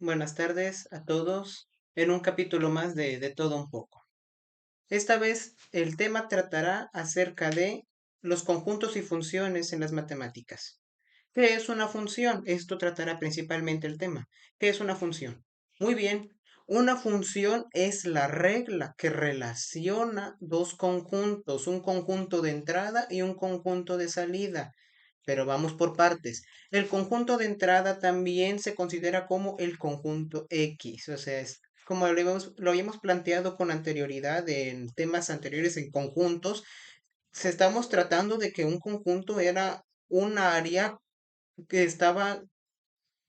Buenas tardes a todos en un capítulo más de todo un poco. Esta vez el tema tratará acerca de los conjuntos y funciones en las matemáticas. ¿Qué es una función? Esto tratará principalmente el tema. ¿Qué es una función? Muy bien, una función es la regla que relaciona dos conjuntos, un conjunto de entrada y un conjunto de salida. Pero vamos por partes. El conjunto de entrada también se considera como el conjunto X, o sea, es como lo habíamos planteado con anterioridad en temas anteriores en conjuntos, se estamos tratando de que un conjunto era un área que estaba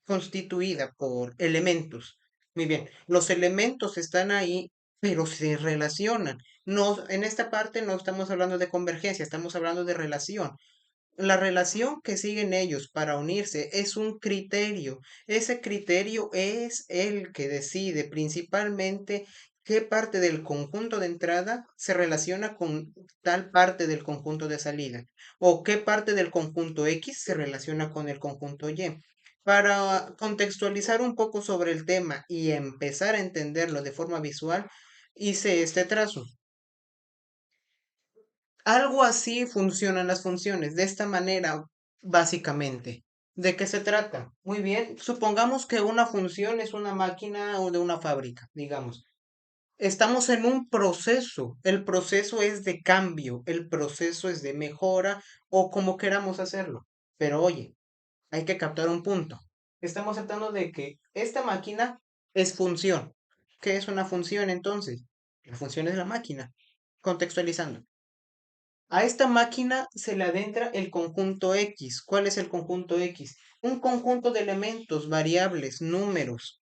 constituida por elementos. Muy bien, los elementos están ahí, pero se relacionan. No, en esta parte no estamos hablando de convergencia, estamos hablando de relación. La relación que siguen ellos para unirse es un criterio. Ese criterio es el que decide principalmente qué parte del conjunto de entrada se relaciona con tal parte del conjunto de salida o qué parte del conjunto X se relaciona con el conjunto Y. Para contextualizar un poco sobre el tema y empezar a entenderlo de forma visual, hice este trazo. Algo así funcionan las funciones, de esta manera, básicamente. ¿De qué se trata? Muy bien, supongamos que una función es una máquina o de una fábrica, digamos. Estamos en un proceso, el proceso es de cambio, el proceso es de mejora o como queramos hacerlo. Pero oye, hay que captar un punto. Estamos tratando de que esta máquina es función. ¿Qué es una función entonces? La función es la máquina. Contextualizando. A esta máquina se le adentra el conjunto X. ¿Cuál es el conjunto X? Un conjunto de elementos, variables, números.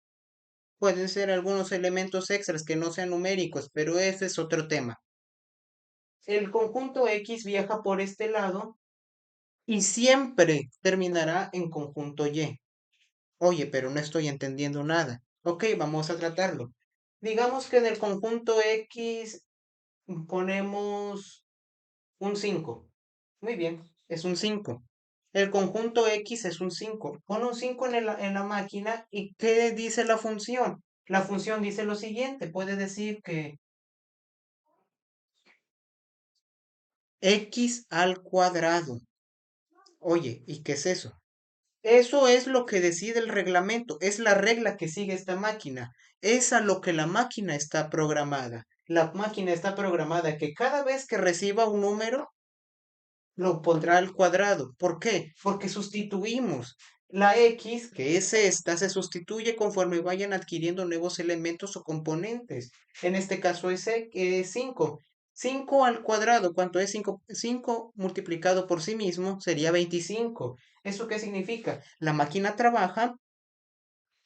Pueden ser algunos elementos extras que no sean numéricos, pero ese es otro tema. El conjunto X viaja por este lado y siempre terminará en conjunto Y. Oye, pero no estoy entendiendo nada. Ok, vamos a tratarlo. Digamos que en el conjunto X ponemos un 5. Muy bien, es un 5. El conjunto X es un 5. Pon un 5 en la máquina y ¿qué dice la función? La función dice lo siguiente, puede decir que X al cuadrado. Oye, ¿y qué es eso? Eso es lo que decide el reglamento, es la regla que sigue esta máquina, es a lo que la máquina está programada. La máquina está programada que cada vez que reciba un número, lo pondrá al cuadrado. ¿Por qué? Porque sustituimos. La X, que es esta, se sustituye conforme vayan adquiriendo nuevos elementos o componentes. En este caso es 5. 5 al cuadrado, ¿cuánto es 5? 5 multiplicado por sí mismo sería 25. ¿Eso qué significa? La máquina trabaja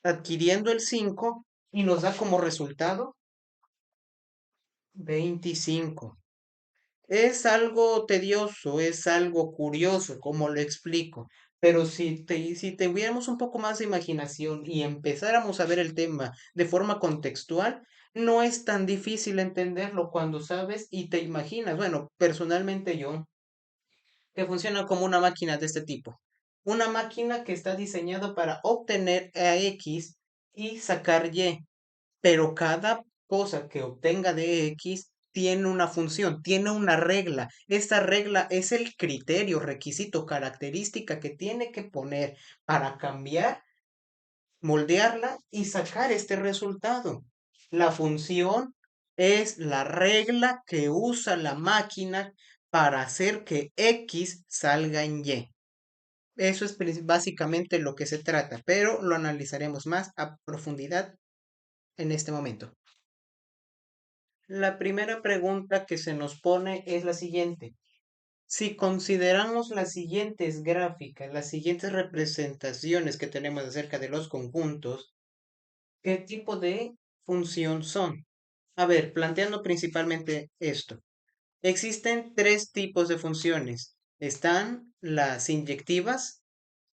adquiriendo el 5 y nos da como resultado 25. Es algo tedioso, es algo curioso, como lo explico, pero si tuviéramos un poco más de imaginación y empezáramos a ver el tema de forma contextual, no es tan difícil entenderlo cuando sabes y te imaginas. Bueno, personalmente yo, que funciona como una máquina de este tipo. Una máquina que está diseñada para obtener a X y sacar Y, pero cada cosa que obtenga de X tiene una función, tiene una regla. Esta regla es el criterio, requisito, característica que tiene que poner para cambiar, moldearla y sacar este resultado. La función es la regla que usa la máquina para hacer que X salga en Y. Eso es básicamente lo que se trata, pero lo analizaremos más a profundidad en este momento. La primera pregunta que se nos pone es la siguiente. Si consideramos las siguientes gráficas, las siguientes representaciones que tenemos acerca de los conjuntos, ¿qué tipo de función son? A ver, planteando principalmente esto. Existen tres tipos de funciones. Están las inyectivas,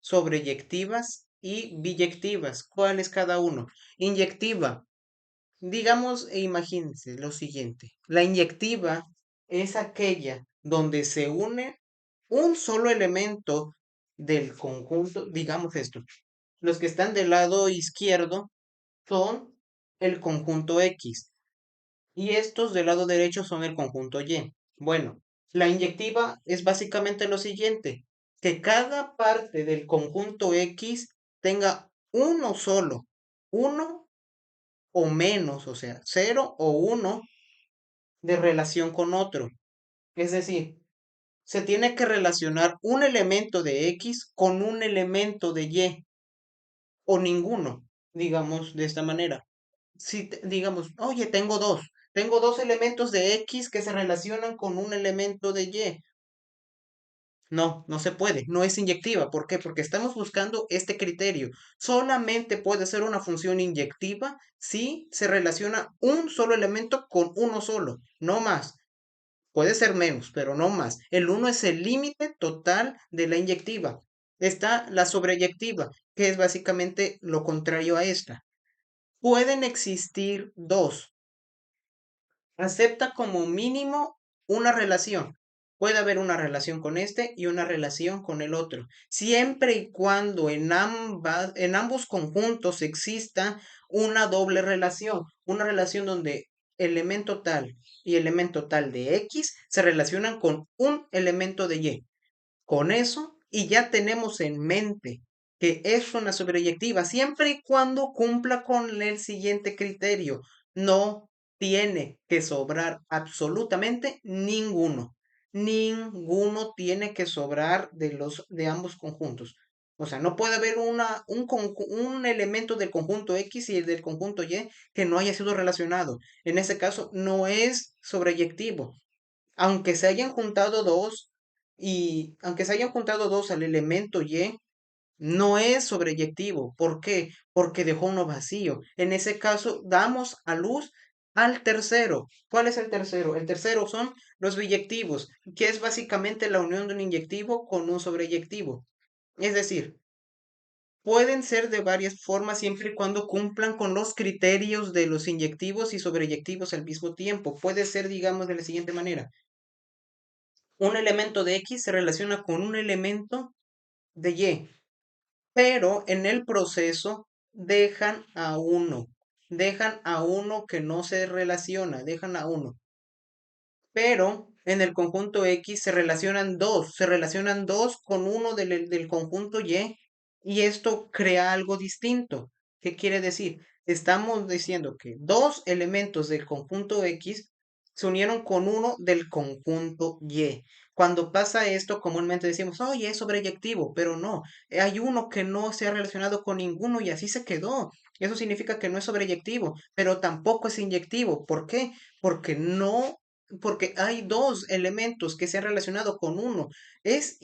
sobreyectivas y biyectivas. ¿Cuál es cada uno? Inyectiva. Digamos e imagínense lo siguiente. La inyectiva es aquella donde se une un solo elemento del conjunto, digamos esto. Los que están del lado izquierdo son el conjunto X y estos del lado derecho son el conjunto Y. Bueno, la inyectiva es básicamente lo siguiente, que cada parte del conjunto X tenga uno solo, uno o menos, o sea, cero o uno de relación con otro. Es decir, se tiene que relacionar un elemento de X con un elemento de Y o ninguno, digamos de esta manera. Si digamos, oye, tengo dos elementos de X que se relacionan con un elemento de Y. No, no se puede, no es inyectiva. ¿Por qué? Porque estamos buscando este criterio. Solamente puede ser una función inyectiva si se relaciona un solo elemento con uno solo, no más. Puede ser menos, pero no más. El uno es el límite total de la inyectiva. Está la sobreyectiva, que es básicamente lo contrario a esta. Pueden existir dos. Acepta como mínimo una relación. Puede haber una relación con este y una relación con el otro, siempre y cuando en ambos conjuntos exista una doble relación, una relación donde elemento tal y elemento tal de X se relacionan con un elemento de Y. Con eso, y ya tenemos en mente que es una sobreyectiva siempre y cuando cumpla con el siguiente criterio. No tiene que sobrar absolutamente ninguno. Ninguno tiene que sobrar de ambos conjuntos. O sea, no puede haber un elemento del conjunto X y el del conjunto Y que no haya sido relacionado. En ese caso, no es sobreyectivo aunque se hayan juntado dos y aunque se hayan juntado dos al elemento Y, no es sobreyectivo. ¿Por qué? Porque dejó uno vacío. En ese caso, damos a luz al tercero. ¿Cuál es el tercero? El tercero son los biyectivos, que es básicamente la unión de un inyectivo con un sobreyectivo. Es decir, pueden ser de varias formas siempre y cuando cumplan con los criterios de los inyectivos y sobreyectivos al mismo tiempo. Puede ser, digamos, de la siguiente manera. Un elemento de X se relaciona con un elemento de Y, pero en el proceso dejan a uno que no se relaciona, dejan a uno. Pero en el conjunto X se relacionan dos con uno del conjunto y esto crea algo distinto. ¿Qué quiere decir? Estamos diciendo que dos elementos del conjunto X se unieron con uno del conjunto Y. Cuando pasa esto, comúnmente decimos, oye, es sobreyectivo, pero no, hay uno que no se ha relacionado con ninguno y así se quedó. Eso significa que no es sobreyectivo, pero tampoco es inyectivo. ¿Por qué? Porque no porque hay dos elementos que se han relacionado con uno. Es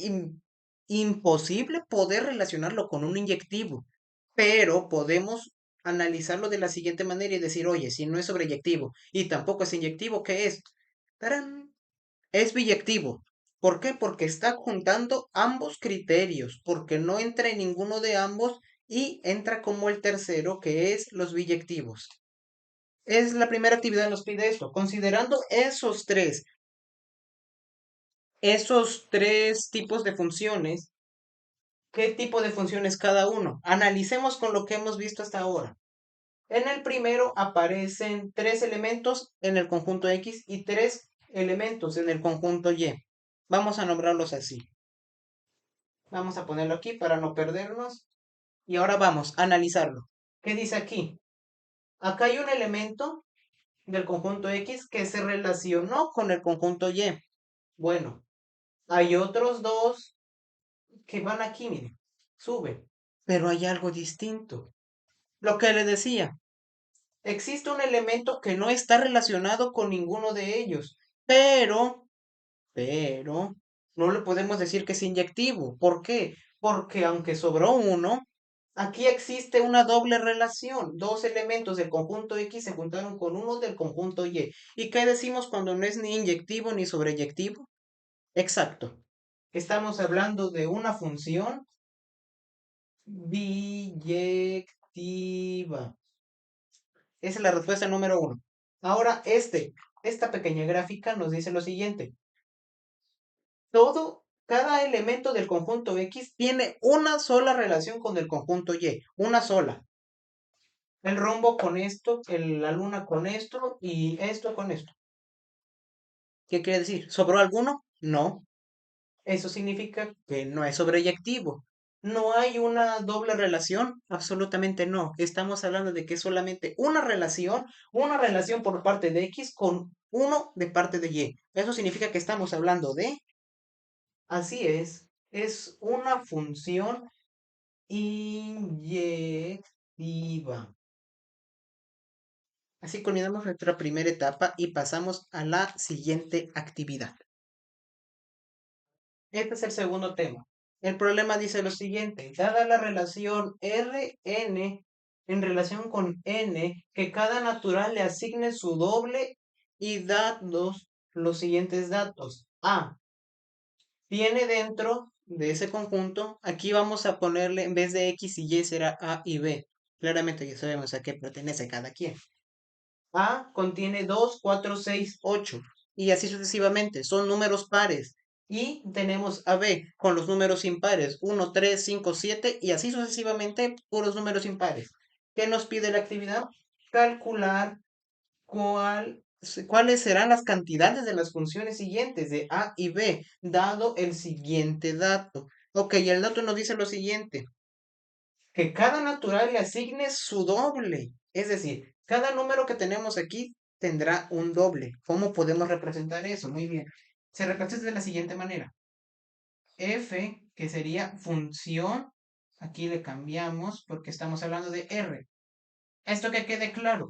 imposible poder relacionarlo con un inyectivo, pero podemos analizarlo de la siguiente manera y decir, oye, si no es sobreyectivo y tampoco es inyectivo, ¿qué es? ¡Tarán! Es biyectivo. ¿Por qué? Porque está juntando ambos criterios, porque no entra en ninguno de ambos y entra como el tercero, que es los biyectivos. Es la primera actividad nos pide esto. Considerando esos tres tipos de funciones, ¿qué tipo de funciones cada uno? Analicemos con lo que hemos visto hasta ahora. En el primero aparecen tres elementos en el conjunto X y tres elementos en el conjunto Y. Vamos a nombrarlos así. Vamos a ponerlo aquí para no perdernos. Y ahora vamos a analizarlo. ¿Qué dice aquí? Acá hay un elemento del conjunto X que se relacionó con el conjunto Y. Bueno, hay otros dos que van aquí, miren, suben. Pero hay algo distinto. Lo que le decía, existe un elemento que no está relacionado con ninguno de ellos, pero, no le podemos decir que es inyectivo. ¿Por qué? Porque aunque sobró uno, aquí existe una doble relación. Dos elementos del conjunto X se juntaron con uno del conjunto Y. ¿Y qué decimos cuando no es ni inyectivo ni sobreyectivo? Exacto. Estamos hablando de una función biyectiva. Esa es la respuesta número uno. Ahora, esta pequeña gráfica nos dice lo siguiente. Cada elemento del conjunto X tiene una sola relación con el conjunto Y, una sola. El rombo con esto, la luna con esto y esto con esto. ¿Qué quiere decir? ¿Sobró alguno? No. Eso significa que no es sobreyectivo. No hay una doble relación, absolutamente no. Estamos hablando de que es solamente una relación por parte de X con uno de parte de Y. Eso significa que estamos hablando de, así es una función inyectiva. Así culminamos nuestra primera etapa y pasamos a la siguiente actividad. Este es el segundo tema. El problema dice lo siguiente, dada la relación Rn en relación con n, que cada natural le asigne su doble y dados los siguientes datos. A tiene dentro de ese conjunto, aquí vamos a ponerle, en vez de X y Y será A y B. Claramente ya sabemos a qué pertenece cada quien. A contiene 2, 4, 6, 8 y así sucesivamente. Son números pares. Y tenemos a B con los números impares. 1, 3, 5, 7 y así sucesivamente puros números impares. ¿Qué nos pide la actividad? Calcular cuáles serán las cantidades de las funciones siguientes de A y B, dado el siguiente dato. Ok, el dato nos dice lo siguiente que cada natural le asigne su doble. Es decir, cada número que tenemos aquí tendrá un doble. ¿Cómo podemos representar eso? Muy bien. Se representa de la siguiente manera. F, que sería función, aquí le cambiamos porque estamos hablando de R. Esto que quede claro.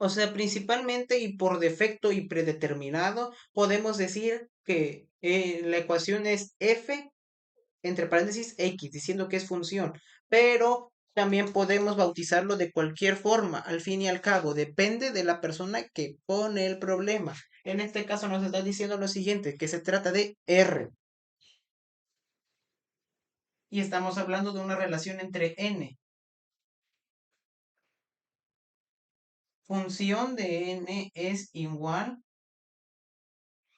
O sea, principalmente y por defecto y predeterminado, podemos decir que la ecuación es F entre paréntesis X, diciendo que es función, pero también podemos bautizarlo de cualquier forma, al fin y al cabo, depende de la persona que pone el problema. En este caso nos está diciendo lo siguiente, que se trata de R, y estamos hablando de una relación entre n. Función de n es igual,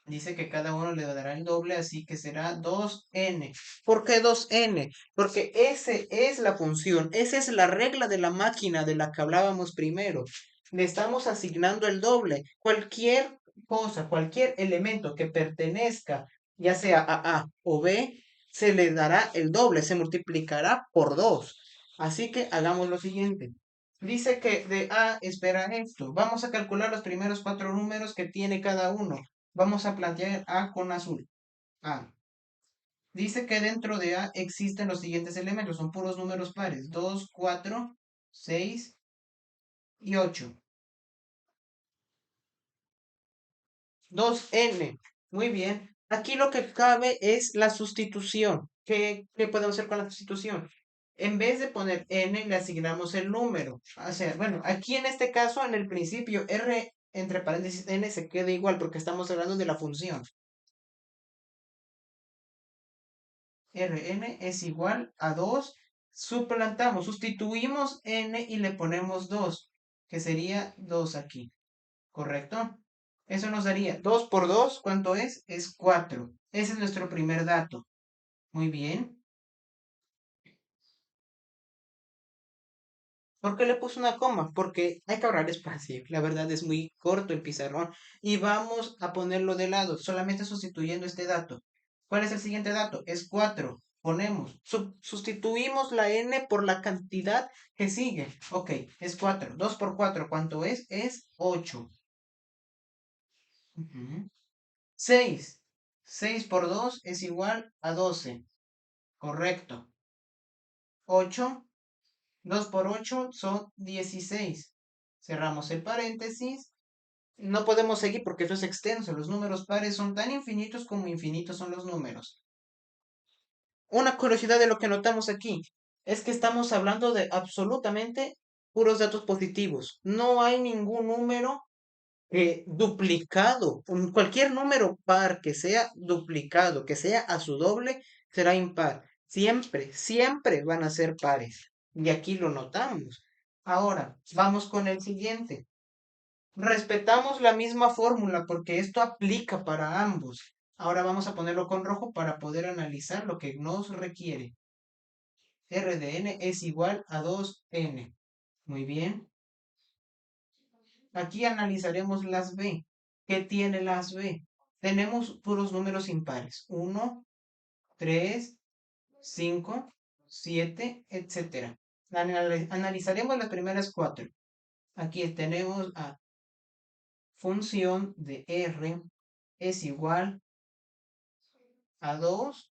dice que cada uno le dará el doble, así que será 2n. ¿Por qué 2n? Porque ese es la función, esa es la regla de la máquina de la que hablábamos primero. Le estamos asignando el doble. Cualquier cosa, cualquier elemento que pertenezca, ya sea a A o B, se le dará el doble, se multiplicará por 2. Así que hagamos lo siguiente. Dice que de A espera esto. Vamos a calcular los primeros 4 números que tiene cada uno. Vamos a plantear A con azul. A. Dice que dentro de A existen los siguientes elementos. Son puros números pares. 2, 4, 6 y 8. 2n. Muy bien. Aquí lo que cabe es la sustitución. ¿Qué podemos hacer con la sustitución? En vez de poner n, le asignamos el número. O sea, bueno, aquí en este caso, en el principio, r entre paréntesis n se queda igual porque estamos hablando de la función. Rn es igual a 2. Suplantamos, sustituimos n y le ponemos 2, que sería 2 aquí. ¿Correcto? Eso nos daría 2 por 2, ¿cuánto es? Es 4. Ese es nuestro primer dato. Muy bien. ¿Por qué le puse una coma? Porque hay que ahorrar espacio. La verdad es muy corto el pizarrón. Y vamos a ponerlo de lado, solamente sustituyendo este dato. ¿Cuál es el siguiente dato? Es 4. Ponemos, sustituimos la n por la cantidad que sigue. Ok, es 4. 2 por 4, ¿cuánto es? Es 8. 6. 6 por 2 es igual a 12. Correcto. 8. 2 por 8 son 16. Cerramos el paréntesis. No podemos seguir porque eso es extenso. Los números pares son tan infinitos como infinitos son los números. Una curiosidad de lo que notamos aquí es que estamos hablando de absolutamente puros datos positivos. No hay ningún número duplicado. Cualquier número par que sea duplicado, que sea a su doble, será impar. Siempre, siempre van a ser pares. Y aquí lo notamos. Ahora, vamos con el siguiente. Respetamos la misma fórmula porque esto aplica para ambos. Ahora vamos a ponerlo con rojo para poder analizar lo que nos requiere. R de n es igual a 2n. Muy bien. Aquí analizaremos las B. ¿Qué tiene las B? Tenemos puros números impares. 1, 3, 5, 7, etcétera. Analizaremos las primeras cuatro. Aquí tenemos a función de R es igual a 2.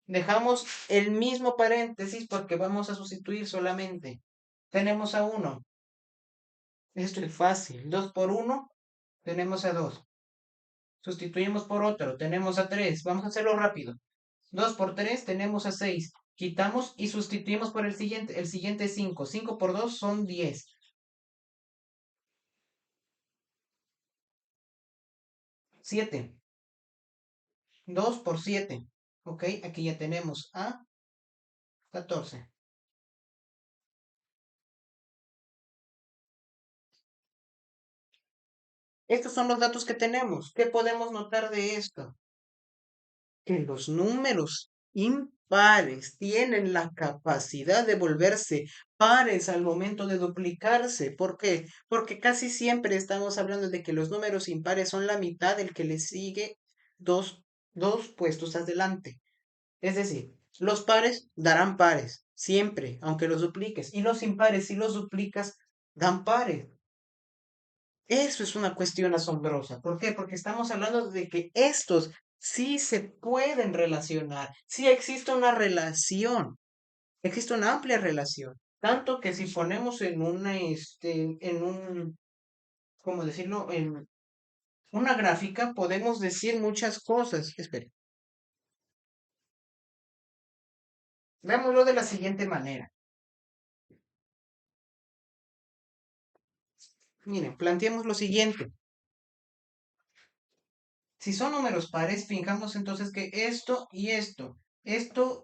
Dejamos el mismo paréntesis porque vamos a sustituir solamente. Tenemos a 1. Esto es fácil. 2 por 1, tenemos a 2. Sustituimos por otro, tenemos a 3. Vamos a hacerlo rápido. 2 por 3, tenemos a 6. Quitamos y sustituimos por el siguiente. El siguiente es 5. 5 por 2 son 10. 7. 2 por 7. Ok, aquí ya tenemos a 14. Estos son los datos que tenemos. ¿Qué podemos notar de esto? Que los números impares tienen la capacidad de volverse pares al momento de duplicarse. ¿Por qué? Porque casi siempre estamos hablando de que los números impares son la mitad del que le sigue dos, dos puestos adelante. Es decir, los pares darán pares, siempre, aunque los dupliques. Y los impares, si los duplicas, dan pares. Eso es una cuestión asombrosa. ¿Por qué? Porque estamos hablando de que estos sí se pueden relacionar, sí existe una relación, existe una amplia relación. Tanto que si ponemos en una, en un, ¿cómo decirlo? En una gráfica, podemos decir muchas cosas. Espere, veámoslo de la siguiente manera. Miren, planteemos lo siguiente. Si son números pares, fijamos entonces que esto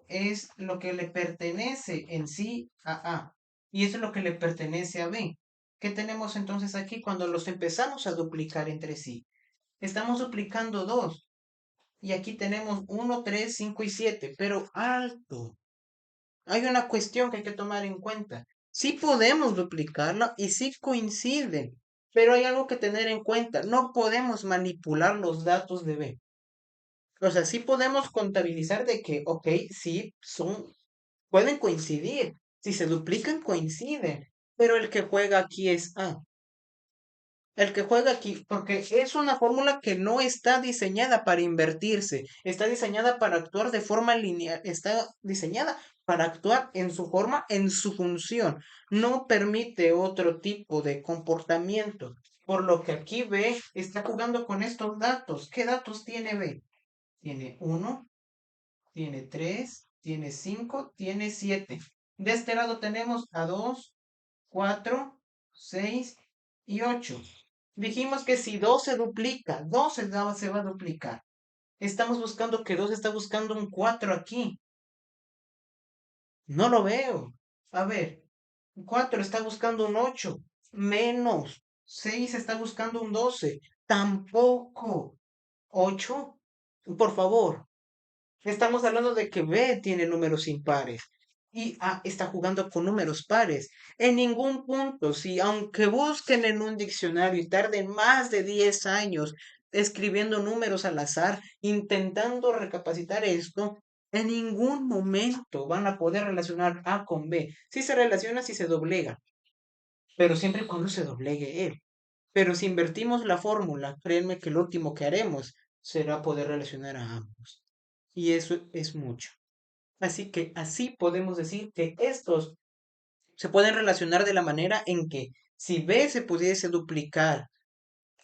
es lo que le pertenece en sí a A y eso es lo que le pertenece a B. ¿Qué tenemos entonces aquí cuando los empezamos a duplicar entre sí? Estamos duplicando 2 y aquí tenemos 1, 3, 5 y 7, pero alto. Hay una cuestión que hay que tomar en cuenta. Sí podemos duplicarla y sí coinciden, pero hay algo que tener en cuenta. No podemos manipular los datos de B. O sea, sí podemos contabilizar de que, ok, sí, pueden coincidir. Si se duplican, coinciden. Pero el que juega aquí es A. El que juega aquí, porque es una fórmula que no está diseñada para invertirse, está diseñada para actuar de forma lineal, está diseñada para actuar en su forma, en su función. No permite otro tipo de comportamiento. Por lo que aquí B está jugando con estos datos. ¿Qué datos tiene B? Tiene 1, tiene 3, tiene 5, tiene 7. De este lado tenemos a 2, 4, 6 y 8. Dijimos que si 2 se duplica, 2 se va a duplicar. Estamos buscando que 2 está buscando un 4 aquí. No lo veo. A ver, 4 está buscando un 8. Menos. 6 está buscando un 12. Tampoco. 8. Por favor. Estamos hablando de que B tiene números impares y A está jugando con números pares. En ningún punto, si aunque busquen en un diccionario y tarden más de 10 años escribiendo números al azar, intentando recapacitar esto, en ningún momento van a poder relacionar A con B. Si se relaciona, si se doblega, pero siempre y cuando se doblegue él. Pero si invertimos la fórmula, créanme que lo último que haremos será poder relacionar a ambos. Y eso es mucho. Así que así podemos decir que estos se pueden relacionar de la manera en que si B se pudiese duplicar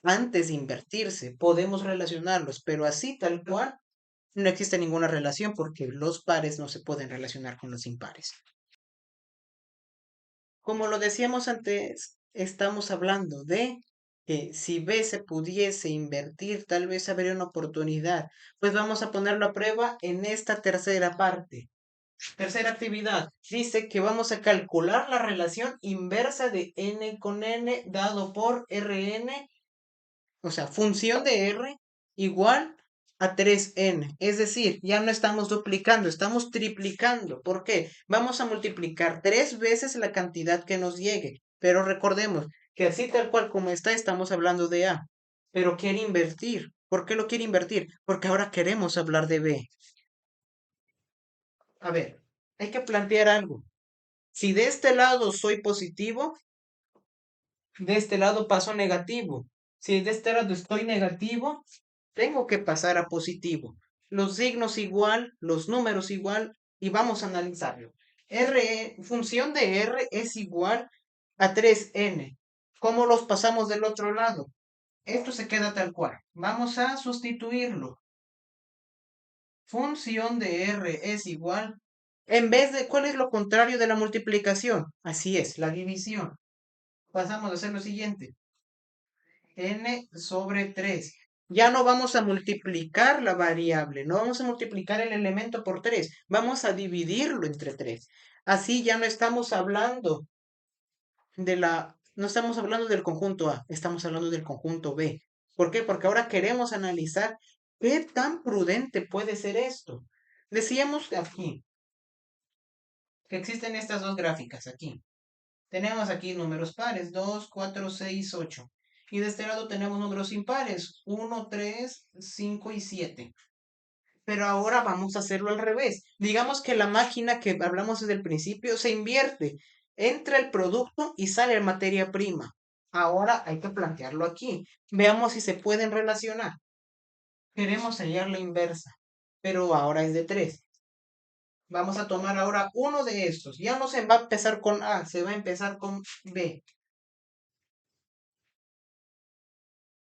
antes de invertirse, podemos relacionarlos, pero así tal cual no existe ninguna relación porque los pares no se pueden relacionar con los impares. Como lo decíamos antes, estamos hablando de que si B se pudiese invertir, tal vez habría una oportunidad. Pues vamos a ponerlo a prueba en esta tercera parte. Tercera actividad. Dice que vamos a calcular la relación inversa de n con n dado por Rn, o sea, función de R igual a 3n. Es decir, ya no estamos duplicando, estamos triplicando. ¿Por qué? Vamos a multiplicar 3 veces la cantidad que nos llegue. Pero recordemos que así tal cual como está, estamos hablando de A. Pero quiere invertir. ¿Por qué lo quiere invertir? Porque ahora queremos hablar de B. A ver, hay que plantear algo. Si de este lado soy positivo, de este lado paso negativo. Si de este lado estoy negativo, tengo que pasar a positivo. Los signos igual, los números igual, y vamos a analizarlo. Función de R es igual a 3n. ¿Cómo los pasamos del otro lado? Esto se queda tal cual. Vamos a sustituirlo. Función de R es igual. En vez de, ¿cuál es lo contrario de la multiplicación? Así es, la división. Pasamos a hacer lo siguiente. N sobre 3. Ya no vamos a multiplicar la variable, no vamos a multiplicar el elemento por 3, vamos a dividirlo entre 3. Así ya no estamos hablando no estamos hablando del conjunto A, estamos hablando del conjunto B. ¿Por qué? Porque ahora queremos analizar qué tan prudente puede ser esto. Decíamos aquí que existen estas dos gráficas aquí. Tenemos aquí números pares, 2, 4, 6, 8. Y de este lado tenemos números impares, 1, 3, 5 y 7. Pero ahora vamos a hacerlo al revés. Digamos que la máquina que hablamos desde el principio se invierte. Entra el producto y sale la materia prima. Ahora hay que plantearlo aquí. Veamos si se pueden relacionar. Queremos hallar la inversa, pero ahora es de 3. Vamos a tomar ahora uno de estos. Ya no se va a empezar con A, se va a empezar con B.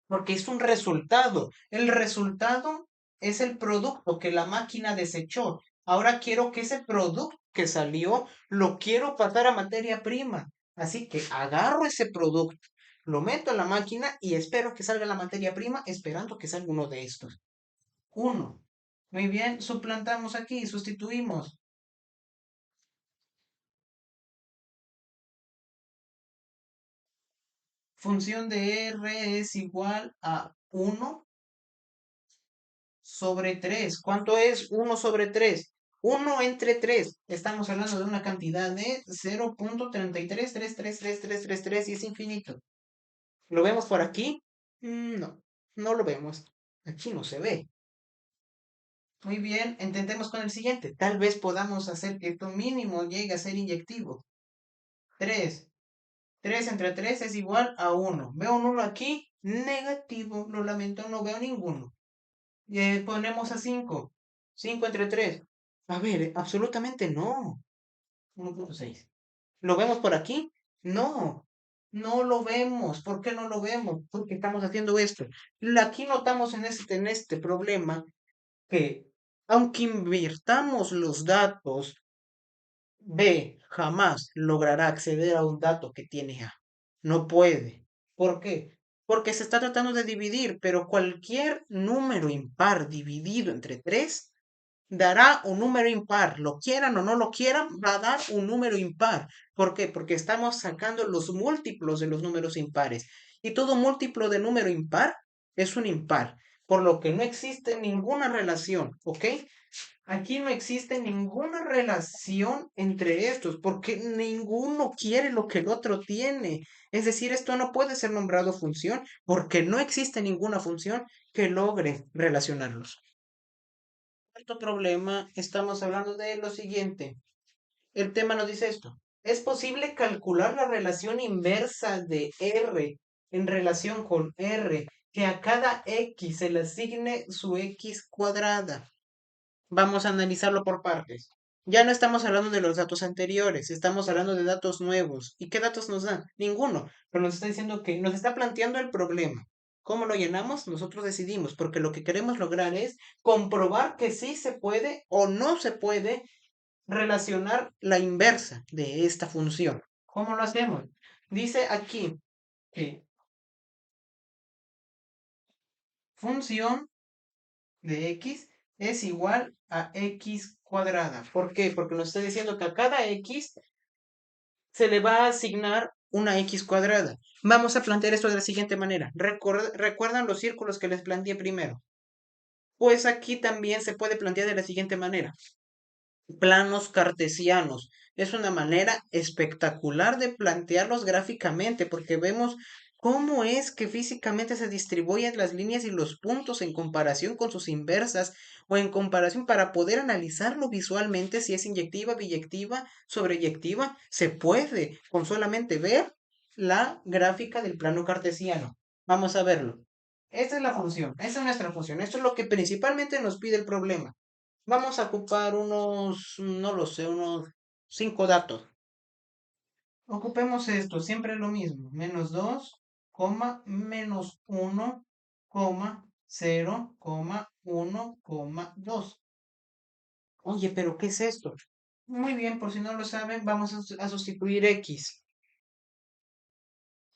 Porque es un resultado. El resultado es el producto que la máquina desechó. Ahora quiero que ese producto que salió lo quiero pasar a materia prima. Así que agarro ese producto, lo meto en la máquina y espero que salga la materia prima, esperando que salga uno de estos. Uno. Muy bien, suplantamos aquí, sustituimos. Función de R es igual a 1/3. ¿Cuánto es 1/3? 1/3. Estamos hablando de una cantidad de 0.33333333 y es infinito. ¿Lo vemos por aquí? No, no lo vemos. Aquí no se ve. Muy bien, intentemos con el siguiente. Tal vez podamos hacer que esto mínimo llegue a ser inyectivo. 3. 3 entre 3 es igual a 1. Veo un 1 aquí, negativo. Lo lamento, no veo ninguno. Ponemos a 5. 5 entre 3. A ver, absolutamente no. 1.6. ¿Lo vemos por aquí? No. No lo vemos. ¿Por qué no lo vemos? Porque estamos haciendo esto. Aquí notamos en este problema que aunque invirtamos los datos, B jamás logrará acceder a un dato que tiene A. No puede. ¿Por qué? Porque se está tratando de dividir, pero cualquier número impar dividido entre 3 dará un número impar. Lo quieran o no lo quieran, va a dar un número impar. ¿Por qué? Porque estamos sacando los múltiplos de los números impares. Y todo múltiplo de número impar es un impar. Por lo que no existe ninguna relación, ¿ok? Aquí no existe ninguna relación entre estos, porque ninguno quiere lo que el otro tiene. Es decir, esto no puede ser nombrado función, porque no existe ninguna función que logre relacionarlos. Cuarto problema, estamos hablando de lo siguiente. El tema nos dice esto. ¿Es posible calcular la relación inversa de R en relación con R, que a cada X se le asigne su X cuadrada? Vamos a analizarlo por partes. Ya no estamos hablando de los datos anteriores, estamos hablando de datos nuevos. ¿Y qué datos nos dan? Ninguno, pero nos está diciendo que nos está planteando el problema. ¿Cómo lo llenamos? Nosotros decidimos, porque lo que queremos lograr es comprobar que sí se puede o no se puede relacionar la inversa de esta función. ¿Cómo lo hacemos? Dice aquí que función de x es igual a x cuadrada. ¿Por qué? Porque nos está diciendo que a cada x se le va a asignar una x cuadrada. Vamos a plantear esto de la siguiente manera. ¿Recuerdan los círculos que les planteé primero? Pues aquí también se puede plantear de la siguiente manera. Planos cartesianos. Es una manera espectacular de plantearlos gráficamente porque vemos cómo es que físicamente se distribuyen las líneas y los puntos en comparación con sus inversas o en comparación para poder analizarlo visualmente si es inyectiva, biyectiva, sobreyectiva. Se puede con solamente ver la gráfica del plano cartesiano. Vamos a verlo. Esta es la función, esta es nuestra función. Esto es lo que principalmente nos pide el problema. Vamos a ocupar unos, no lo sé, unos 5 datos. Ocupemos esto, siempre lo mismo. Menos 2, menos 1, 0, 1, 2. Oye, pero ¿qué es esto? Muy bien, por si no lo saben, vamos a sustituir X.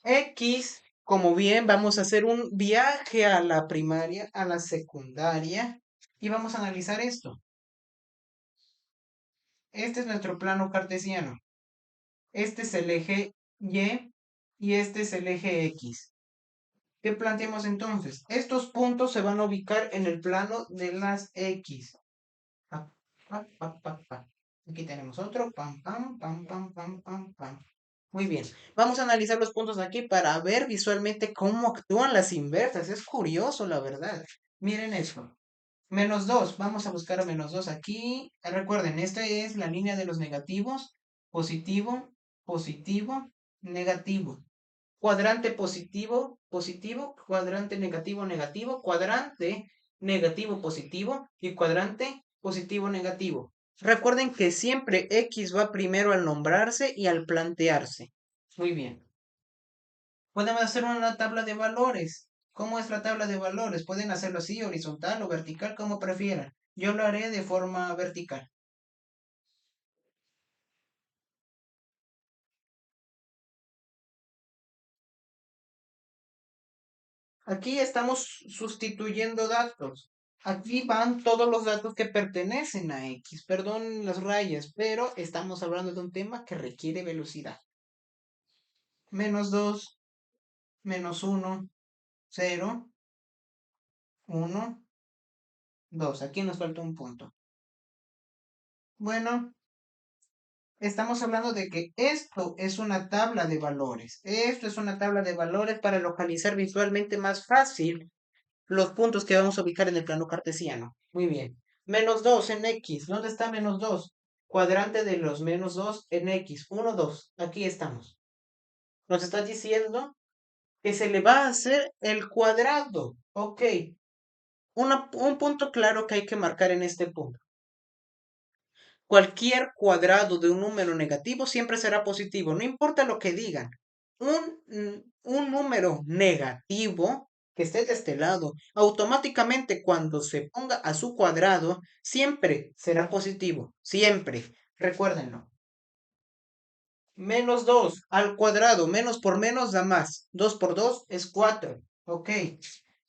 X, como bien, vamos a hacer un viaje a la primaria, a la secundaria, y vamos a analizar esto. Este es nuestro plano cartesiano. Este es el eje Y y este es el eje X. ¿Qué planteamos entonces? Estos puntos se van a ubicar en el plano de las X. Pa, pa, pa, pa, pa. Aquí tenemos otro. Pam, pam, pam, pam, pam, pam, pam. Muy bien. Vamos a analizar los puntos aquí para ver visualmente cómo actúan las inversas. Es curioso, la verdad. Miren eso. Menos 2, vamos a buscar a menos 2 aquí. Recuerden, esta es la línea de los negativos. Positivo, positivo, negativo. Cuadrante positivo, positivo, cuadrante negativo, negativo, cuadrante negativo, positivo y cuadrante positivo, negativo. Recuerden que siempre X va primero al nombrarse y al plantearse. Muy bien. Podemos hacer una tabla de valores. ¿Cómo es la tabla de valores? Pueden hacerlo así, horizontal o vertical, como prefieran. Yo lo haré de forma vertical. Aquí estamos sustituyendo datos. Aquí van todos los datos que pertenecen a X. Perdón las rayas, pero estamos hablando de un tema que requiere velocidad. Menos 2, menos 1, 0, 1, 2. Aquí nos falta un punto. Bueno, estamos hablando de que esto es una tabla de valores. Esto es una tabla de valores para localizar visualmente más fácil los puntos que vamos a ubicar en el plano cartesiano. Muy bien. Menos 2 en X. ¿Dónde está menos 2? Cuadrante de los menos 2 en X. 1, 2. Aquí estamos. Nos está diciendo que se le va a hacer el cuadrado. Ok. Un punto claro que hay que marcar en este punto. Cualquier cuadrado de un número negativo siempre será positivo, no importa lo que digan. Un número negativo que esté de este lado, automáticamente cuando se ponga a su cuadrado, siempre será positivo, siempre. Recuérdenlo. Menos 2 al cuadrado, menos por menos da más. 2 por 2 es 4. Ok.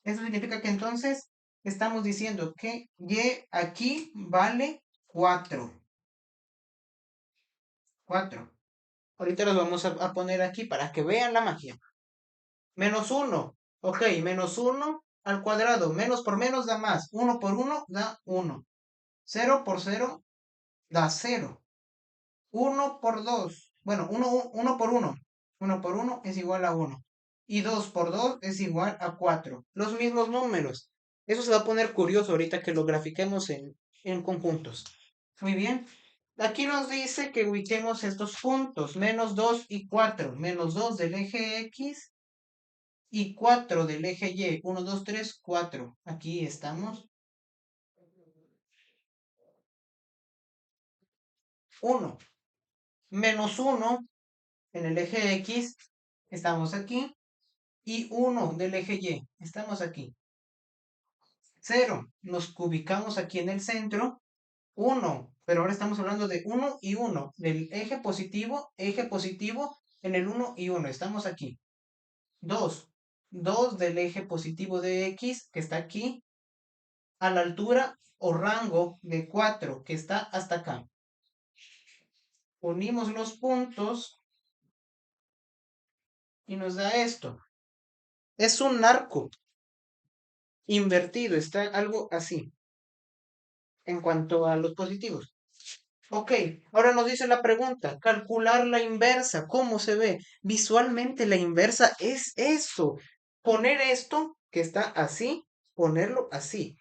Eso significa que entonces estamos diciendo que y aquí vale 4. 4. Ahorita los vamos a poner aquí para que vean la magia. Menos 1. Ok, menos 1 al cuadrado. Menos por menos da más. 1 por 1 da 1. 0 por 0 da 0. 1 por 2. Bueno, 1 por 1. 1 por 1 es igual a 1. Y 2 por 2 es igual a 4. Los mismos números. Eso se va a poner curioso ahorita que lo grafiquemos en conjuntos. Muy bien. Aquí nos dice que ubiquemos estos puntos, menos 2 y 4. Menos 2 del eje X y 4 del eje Y. 1, 2, 3, 4. Aquí estamos. 1. Menos 1 en el eje X. Estamos aquí. Y 1 del eje Y. Estamos aquí. 0. Nos ubicamos aquí en el centro. 1. Pero ahora estamos hablando de 1 y 1. Del eje positivo en el 1 y 1. Estamos aquí. 2. 2 del eje positivo de X, que está aquí, a la altura o rango de 4, que está hasta acá. Unimos los puntos y nos da esto. Es un arco. invertido, está algo así en cuanto a los positivos. Ok, ahora nos dice la pregunta, calcular la inversa, ¿cómo se ve? Visualmente la inversa es eso, poner esto que está así, ponerlo así.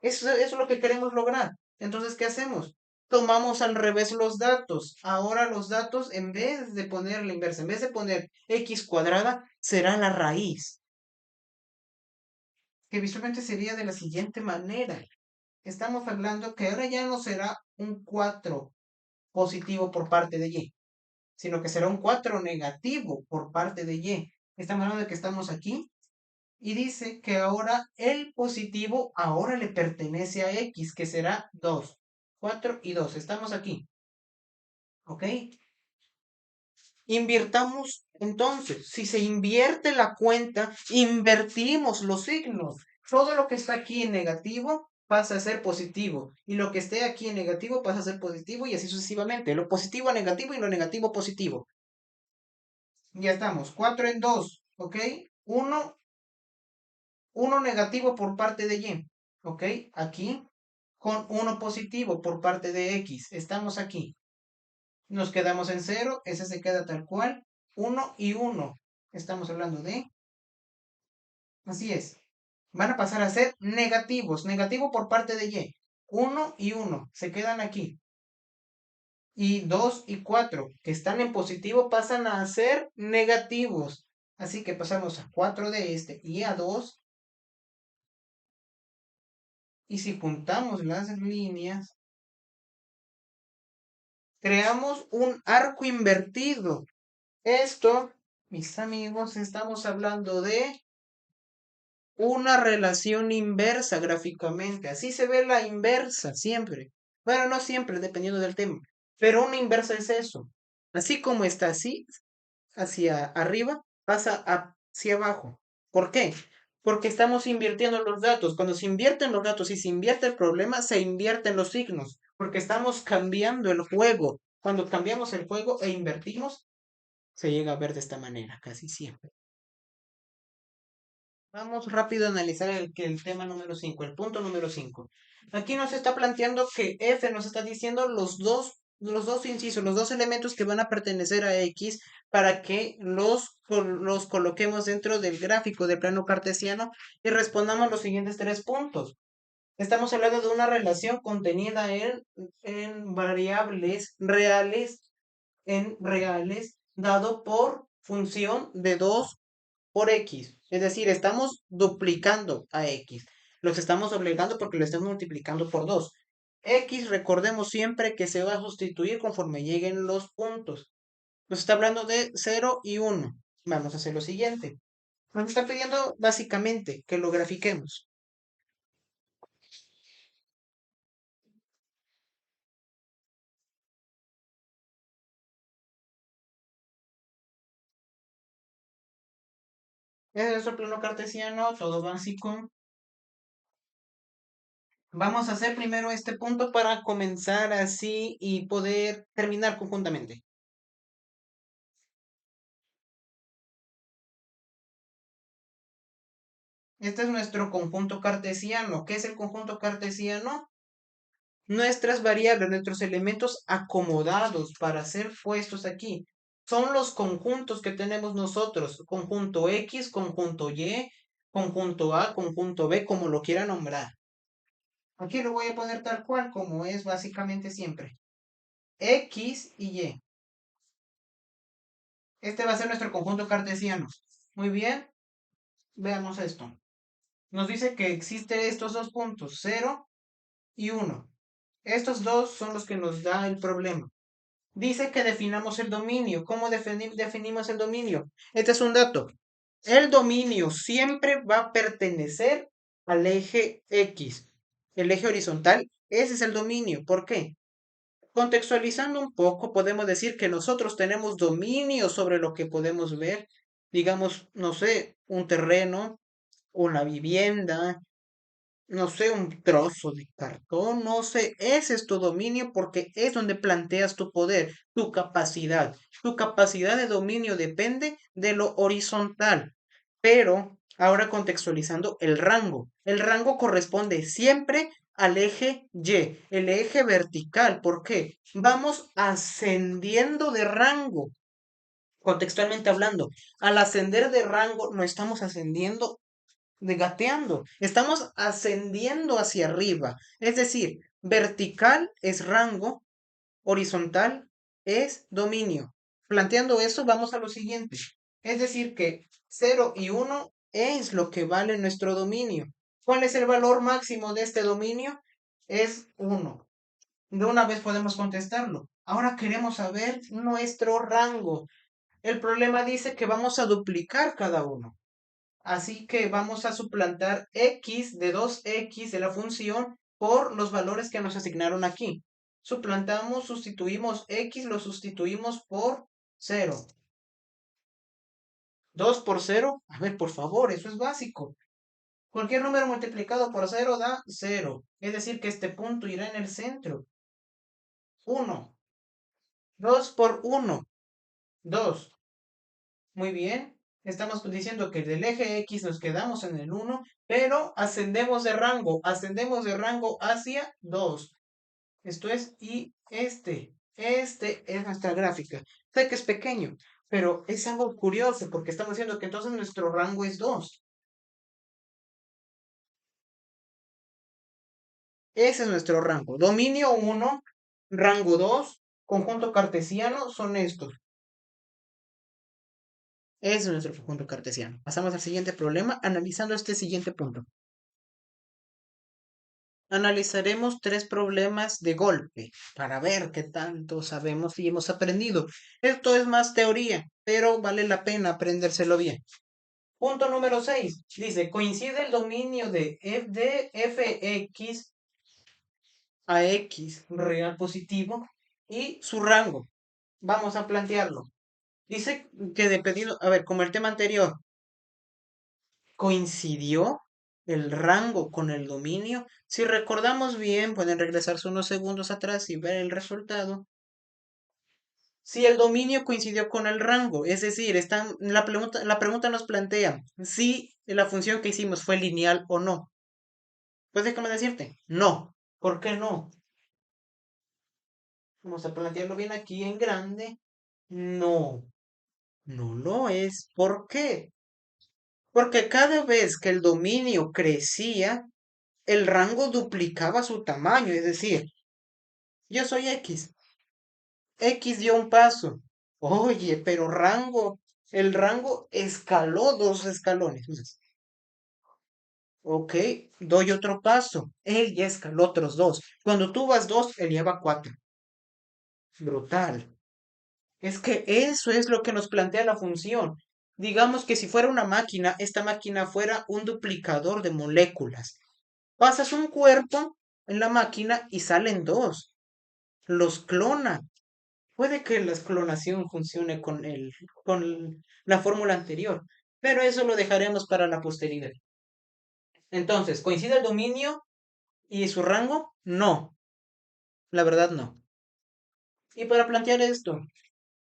Eso es lo que queremos lograr. Entonces, ¿qué hacemos? Tomamos al revés los datos. Ahora los datos, en vez de poner la inversa, en vez de poner x cuadrada, será la raíz, que visualmente sería de la siguiente manera. Estamos hablando que ahora ya no será un 4 positivo por parte de y, sino que será un 4 negativo por parte de y. Estamos hablando de que estamos aquí y dice que ahora el positivo ahora le pertenece a x, que será 2, 4 y 2. Estamos aquí, ¿ok? Invirtamos entonces. Si se invierte la cuenta, invertimos los signos. Todo lo que está aquí en negativo pasa a ser positivo. Y lo que esté aquí en negativo pasa a ser positivo y así sucesivamente. Lo positivo a negativo y lo negativo a positivo. Ya estamos. 4 en 2, ¿ok? Uno negativo por parte de y, ¿ok? Aquí con uno positivo por parte de x. Estamos aquí. Nos quedamos en cero, ese se queda tal cual. Uno y uno. Estamos hablando de... Así es. Van a pasar a ser negativos. Negativo por parte de y. Uno y uno. Se quedan aquí. Y 2 y 4, que están en positivo, pasan a ser negativos. Así que pasamos a 4 de este y a 2. Y si juntamos las líneas, creamos un arco invertido. Esto, mis amigos, estamos hablando de una relación inversa gráficamente. Así se ve la inversa siempre. Bueno, no siempre, dependiendo del tema. Pero una inversa es eso. Así como está así, hacia arriba, pasa hacia abajo. ¿Por qué? Porque estamos invirtiendo los datos. Cuando se invierten los datos y se invierte el problema, se invierten los signos. Porque estamos cambiando el juego. Cuando cambiamos el juego e invertimos, se llega a ver de esta manera, casi siempre. Vamos rápido a analizar el tema número 5, el punto número 5. Aquí nos está planteando que F nos está diciendo los dos incisos, los dos elementos que van a pertenecer a X para que los coloquemos dentro del gráfico del plano cartesiano y respondamos los siguientes tres puntos. Estamos hablando de una relación contenida en variables reales, dado por función de 2 por X. Es decir, estamos duplicando a X. Los estamos obligando porque lo estamos multiplicando por 2. X, recordemos siempre que se va a sustituir conforme lleguen los puntos. Nos está hablando de 0 y 1. Vamos a hacer lo siguiente. Nos está pidiendo básicamente que lo grafiquemos. Es nuestro plano cartesiano, todo básico. Vamos a hacer primero este punto para comenzar así y poder terminar conjuntamente. Este es nuestro conjunto cartesiano. ¿Qué es el conjunto cartesiano? Nuestras variables, nuestros elementos acomodados para ser puestos aquí. Son los conjuntos que tenemos nosotros. Conjunto X, conjunto Y, conjunto A, conjunto B, como lo quiera nombrar. Aquí lo voy a poner tal cual como es básicamente siempre. X y Y. Este va a ser nuestro conjunto cartesiano. Muy bien, veamos esto. Nos dice que existen estos dos puntos, 0 y 1. Estos dos son los que nos da el problema. Dice que definamos el dominio. ¿Cómo definimos el dominio? Este es un dato. El dominio siempre va a pertenecer al eje X. El eje horizontal, ese es el dominio. ¿Por qué? Contextualizando un poco, podemos decir que nosotros tenemos dominio sobre lo que podemos ver. Digamos, no sé, un terreno, una vivienda, no sé, un trozo de cartón, no sé, ese es tu dominio porque es donde planteas tu poder, tu capacidad. Tu capacidad de dominio depende de lo horizontal, pero Ahora contextualizando el rango. El rango corresponde siempre al eje Y, el eje vertical. ¿Por qué? Vamos ascendiendo de rango. Contextualmente hablando, al ascender de rango no estamos ascendiendo de gateando, estamos ascendiendo hacia arriba. Es decir, vertical es rango, horizontal es dominio. Planteando eso, vamos a lo siguiente. Es decir, que 0 y 1 es lo que vale nuestro dominio. ¿Cuál es el valor máximo de este dominio? Es 1. De una vez podemos contestarlo. Ahora queremos saber nuestro rango. El problema dice que vamos a duplicar cada uno. Así que vamos a suplantar x de 2x de la función por los valores que nos asignaron aquí. Suplantamos, sustituimos x, lo sustituimos por 0. 2 por 0, a ver, por favor, eso es básico. Cualquier número multiplicado por 0 da 0. Es decir, que este punto irá en el centro. 1. 2 por 1. 2. Muy bien. Estamos diciendo que del eje X nos quedamos en el 1, pero ascendemos de rango hacia 2. Esto es, y este es nuestra gráfica. Sé que es pequeño, pero es algo curioso porque estamos diciendo que entonces nuestro rango es 2. Ese es nuestro rango. Dominio 1, rango 2, conjunto cartesiano son estos. Ese es nuestro conjunto cartesiano. Pasamos al siguiente problema analizando este siguiente punto. Analizaremos tres problemas de golpe para ver qué tanto sabemos y hemos aprendido. Esto es más teoría, pero vale la pena aprendérselo bien. Punto número 6. Dice, coincide el dominio de fx a x real positivo y su rango. Vamos a plantearlo. Dice que dependiendo, a ver, como el tema anterior, coincidió el rango con el dominio. Si recordamos bien, pueden regresarse unos segundos atrás y ver el resultado. Si el dominio coincidió con el rango, es decir, la pregunta nos plantea si la función que hicimos fue lineal o no. Pues déjame decirte, no. ¿Por qué no? Vamos a plantearlo bien aquí en grande. No, no lo es. ¿Por qué? Porque cada vez que el dominio crecía, el rango duplicaba su tamaño, es decir, yo soy X. X dio un paso. Oye, pero el rango escaló 2 escalones. Ok, doy otro paso. Él ya escaló otros 2. Cuando tú vas 2, él ya va 4. Brutal. Es que eso es lo que nos plantea la función. Digamos que si fuera una máquina, esta máquina fuera un duplicador de moléculas. Pasas un cuerpo en la máquina y salen 2. Los clona. Puede que la clonación funcione con la fórmula anterior, pero eso lo dejaremos para la posteridad. Entonces, ¿coincide el dominio y su rango? No, la verdad no. Y para plantear esto,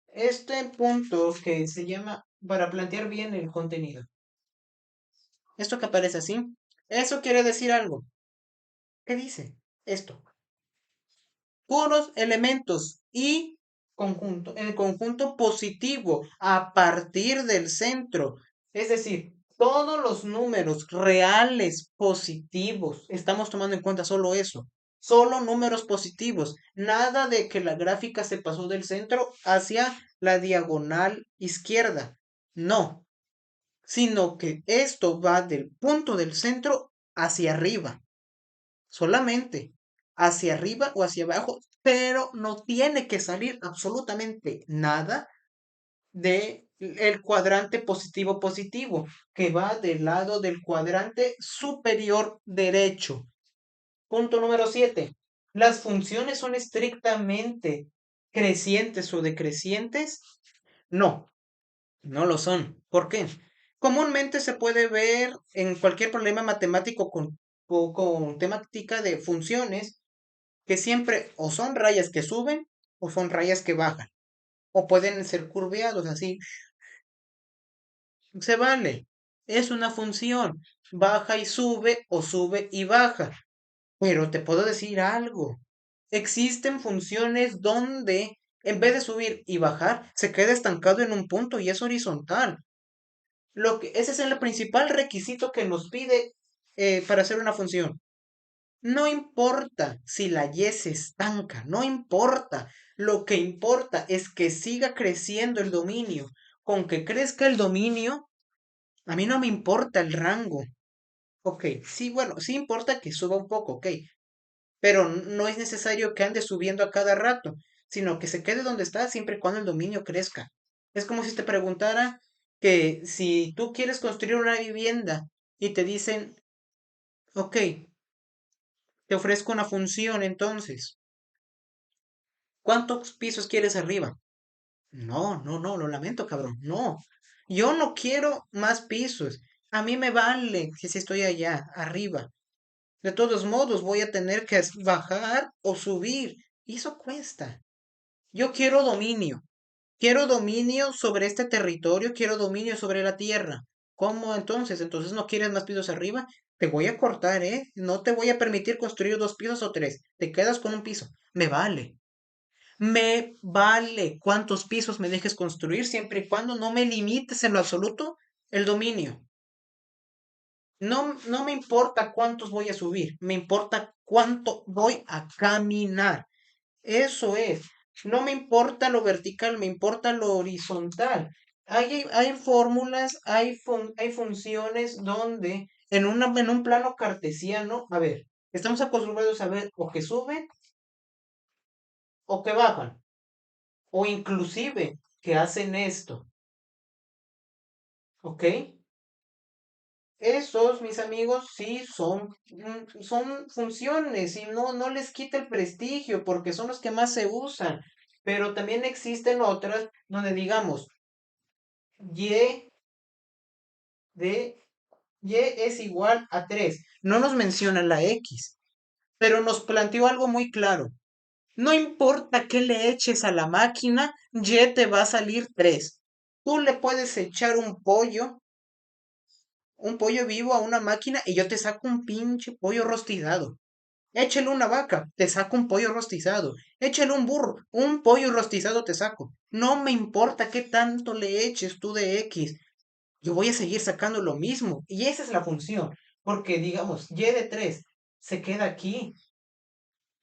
este punto que se llama para plantear bien el contenido. Esto que aparece así, eso quiere decir algo. ¿Qué dice? Esto. Puros elementos y el conjunto positivo a partir del centro. Es decir, todos los números reales positivos, estamos tomando en cuenta solo eso, solo números positivos, nada de que la gráfica se pasó del centro hacia la diagonal izquierda, no, sino que esto va del punto del centro hacia arriba solamente hacia arriba o hacia abajo, pero no tiene que salir absolutamente nada de el cuadrante positivo positivo, que va del lado del cuadrante superior derecho. Punto número 7. Las funciones son estrictamente crecientes o decrecientes. No, no lo son. ¿Por qué? Comúnmente se puede ver en cualquier problema matemático con temática de funciones que siempre o son rayas que suben o son rayas que bajan. O pueden ser curveados así. Se vale. Es una función. Baja y sube o sube y baja. Pero te puedo decir algo. Existen funciones donde en vez de subir y bajar, se queda estancado en un punto y es horizontal. Ese es el principal requisito que nos pide para hacer una función. No importa si la y se estanca, no importa. Lo que importa es que siga creciendo el dominio. Con que crezca el dominio, a mí no me importa el rango. Ok, sí, bueno, sí importa que suba un poco, ok, pero no es necesario que ande subiendo a cada rato, sino que se quede donde está siempre y cuando el dominio crezca. Es como si te preguntara que si tú quieres construir una vivienda y te dicen, ok, te ofrezco una función entonces, ¿cuántos pisos quieres arriba? No, no, no, lo lamento, cabrón, no. Yo no quiero más pisos. A mí me vale que si estoy allá, arriba. De todos modos, voy a tener que bajar o subir. Y eso cuesta. Yo quiero dominio. Quiero dominio sobre este territorio, quiero dominio sobre la tierra. ¿Cómo entonces? ¿Entonces no quieres más pisos arriba? Te voy a cortar, ¿eh? No te voy a permitir construir dos pisos o tres. Te quedas con un piso. Me vale. Me vale cuántos pisos me dejes construir siempre y cuando no me limites en lo absoluto el dominio. No, no me importa cuántos voy a subir, me importa cuánto voy a caminar. Eso es. No me importa lo vertical, me importa lo horizontal. Hay fórmulas, hay funciones donde en un plano cartesiano, a ver, estamos acostumbrados a ver o que suben o que bajan, o inclusive que hacen esto, ¿ok? Esos, mis amigos, sí son funciones y no, no les quita el prestigio porque son los que más se usan. Pero también existen otras donde digamos, y de y es igual a 3. No nos menciona la x, pero nos planteó algo muy claro. No importa qué le eches a la máquina, y te va a salir 3. Tú le puedes echar un pollo vivo a una máquina y yo te saco un pinche pollo rostizado. Échale una vaca, te saco un pollo rostizado. Échale un burro, un pollo rostizado te saco. No me importa qué tanto le eches tú de X, yo voy a seguir sacando lo mismo. Y esa es la función. Porque digamos, y de 3 se queda aquí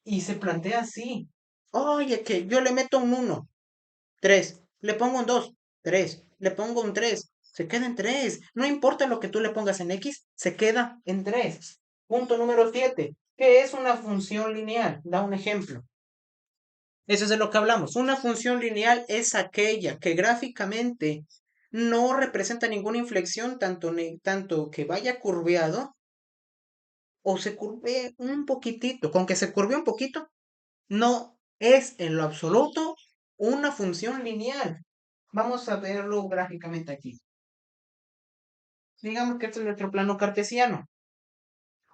y se plantea así. Oye, que yo le meto un 1, 3, le pongo un 2, 3, le pongo un 3, se queda en 3. No importa lo que tú le pongas en X, se queda en 3. Punto número 7. ¿Qué es una función lineal? Da un ejemplo. Eso es de lo que hablamos. Una función lineal es aquella que gráficamente no representa ninguna inflexión, tanto que vaya curveado o se curve un poquitito. Con que se curve un poquito, no es en lo absoluto una función lineal. Vamos a verlo gráficamente aquí. Digamos que este es nuestro plano cartesiano.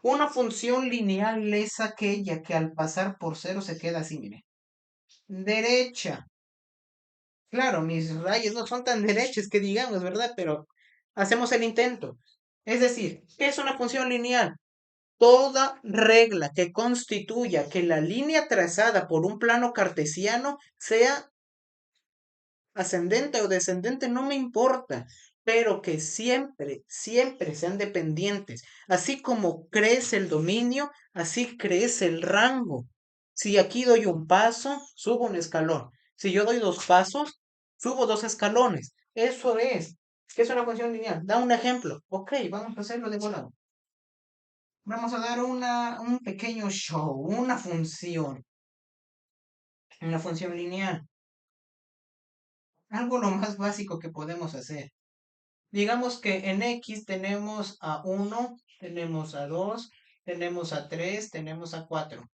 Una función lineal es aquella que al pasar por cero se queda así, mire. Derecha. Claro, mis rayos no son tan derechos que digamos, ¿verdad? Pero hacemos el intento. Es decir, ¿qué es una función lineal? Toda regla que constituya que la línea trazada por un plano cartesiano sea ascendente o descendente, no me importa, pero que siempre, siempre sean dependientes. Así como crece el dominio, así crece el rango. Si aquí doy un paso, subo un escalón. Si yo doy dos pasos, subo dos escalones. Eso es. ¿Qué es una función lineal? Da un ejemplo. Ok, vamos a hacerlo de volado. Vamos a dar un pequeño show, una función lineal. Algo lo más básico que podemos hacer. Digamos que en X tenemos a 1, tenemos a 2, tenemos a 3, tenemos a 4.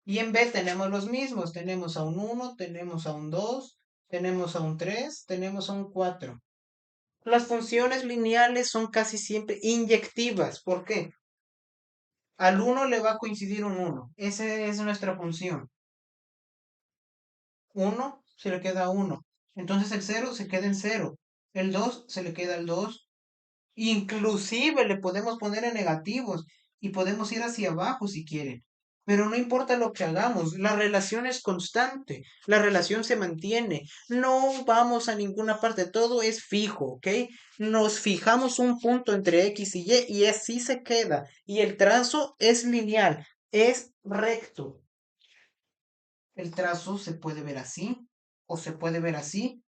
Y en B tenemos los mismos. Tenemos a un 1, tenemos a un 2, tenemos a un 3, tenemos a un 4. Las funciones lineales son casi siempre inyectivas. ¿Por qué? Al 1 le va a coincidir un 1. Esa es nuestra función. 1 se le queda 1. Entonces el 0 se queda en 0. El 2 se le queda el 2. Inclusive le podemos poner en negativos y podemos ir hacia abajo si quieren. Pero no importa lo que hagamos, la relación es constante, la relación se mantiene, no vamos a ninguna parte, todo es fijo, ¿ok? Nos fijamos un punto entre X y así se queda. Y el trazo es lineal, es recto. El trazo se puede ver así o se puede ver así.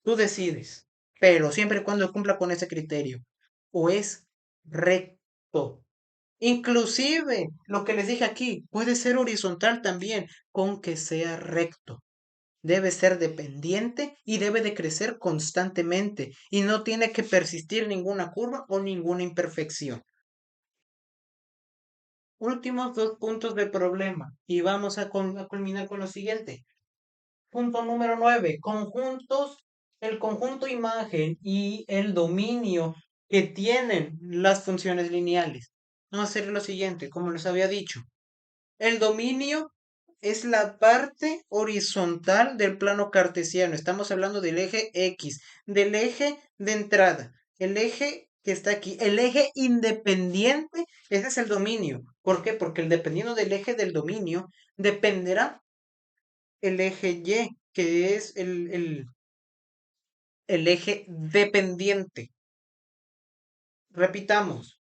Tú decides, pero siempre y cuando cumpla con ese criterio. O es recto. Inclusive, lo que les dije aquí, puede ser horizontal también, con que sea recto. Debe ser dependiente y debe de crecer constantemente y no tiene que persistir ninguna curva o ninguna imperfección. Últimos dos puntos de problema y vamos a culminar con lo siguiente. Punto número 9. Conjuntos. El conjunto imagen y el dominio que tienen las funciones lineales. Vamos a hacer lo siguiente, como les había dicho. El dominio es la parte horizontal del plano cartesiano. Estamos hablando del eje X, del eje de entrada, el eje que está aquí, el eje independiente, ese es el dominio. ¿Por qué? Porque el dependiendo del eje del dominio, dependerá el eje Y, que es el eje dependiente. Repitamos,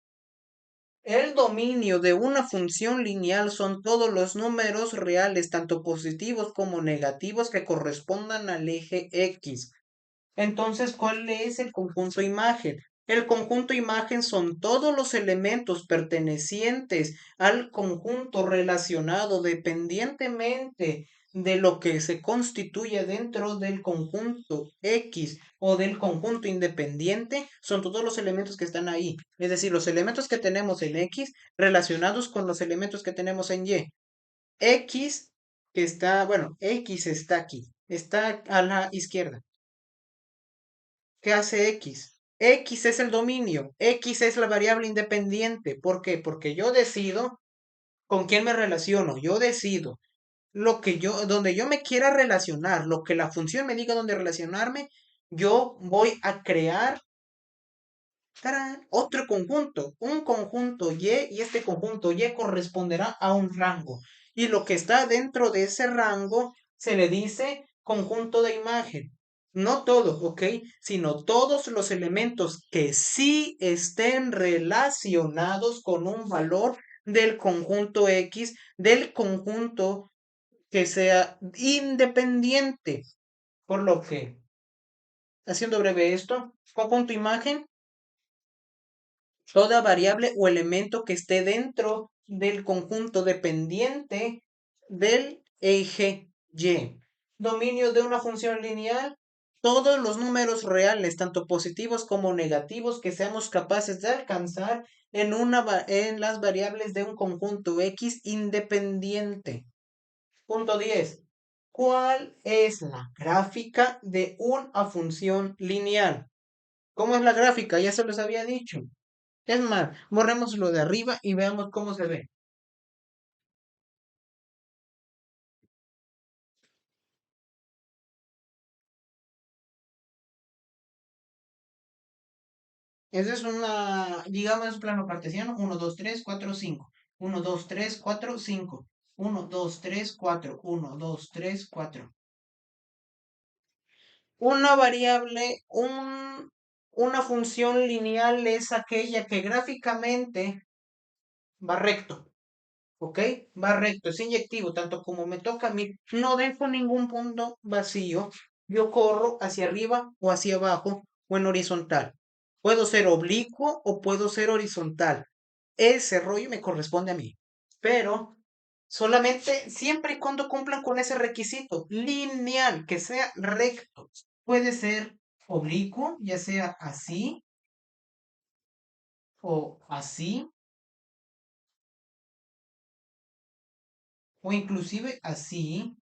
el dominio de una función lineal son todos los números reales, tanto positivos como negativos, que correspondan al eje X. Entonces, ¿cuál es el conjunto imagen? El conjunto imagen son todos los elementos pertenecientes al conjunto relacionado dependientemente de lo que se constituye dentro del conjunto X o del conjunto independiente, son todos los elementos que están ahí. Es decir, los elementos que tenemos en X relacionados con los elementos que tenemos en Y. X que está, bueno, X está aquí, está a la izquierda. ¿Qué hace X? X es el dominio, X es la variable independiente. ¿Por qué? Porque yo decido con quién me relaciono, yo decido lo que yo, donde yo me quiera relacionar, lo que la función me diga dónde relacionarme, yo voy a crear ¡tarán! Otro conjunto, un conjunto y este conjunto Y corresponderá a un rango. Y lo que está dentro de ese rango se le dice conjunto de imagen. No todo, ¿ok? Sino todos los elementos que sí estén relacionados con un valor del conjunto X, del conjunto que sea independiente. Por lo que, haciendo breve esto, conjunto imagen toda variable o elemento que esté dentro del conjunto dependiente del eje Y. Dominio de una función lineal. Todos los números reales, tanto positivos como negativos, que seamos capaces de alcanzar en las variables de un conjunto X independiente. Punto 10. ¿Cuál es la gráfica de una función lineal? ¿Cómo es la gráfica? Ya se los había dicho. Es más, borremos lo de arriba y veamos cómo se ve. Ese es una, digamos, es un plano cartesiano. Uno 2 3 4 5 uno 2 3 4 5 uno 2 3 4 uno 2 3 4. Una variable, una función lineal es aquella que gráficamente va recto. ¿Ok? Va recto, es inyectivo, tanto como me toca a mí. No dejo ningún punto vacío. Yo corro hacia arriba o hacia abajo o en horizontal. Puedo ser oblicuo o puedo ser horizontal. Ese rollo me corresponde a mí. Pero solamente siempre y cuando cumplan con ese requisito lineal, que sea recto. Puede ser oblicuo, ya sea así o así o inclusive así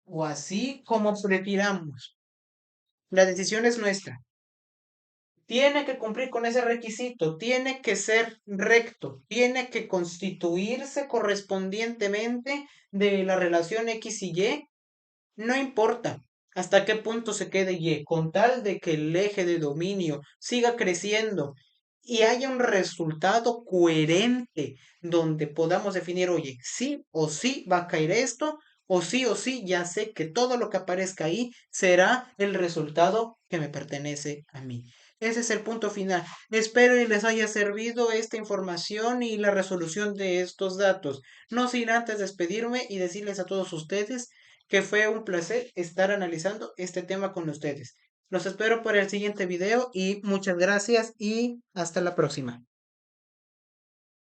o así como prefiramos. La decisión es nuestra. Tiene que cumplir con ese requisito, tiene que ser recto, tiene que constituirse correspondientemente de la relación X y Y, no importa. hasta qué punto se quede Y, con tal de que el eje de dominio siga creciendo y haya un resultado coherente donde podamos definir, oye, sí o sí va a caer esto, o sí ya sé que todo lo que aparezca ahí será el resultado que me pertenece a mí. Ese es el punto final. Espero y les haya servido esta información y la resolución de estos datos. No sin antes despedirme y decirles a todos ustedes que fue un placer estar analizando este tema con ustedes. Los espero para el siguiente video y muchas gracias y hasta la próxima.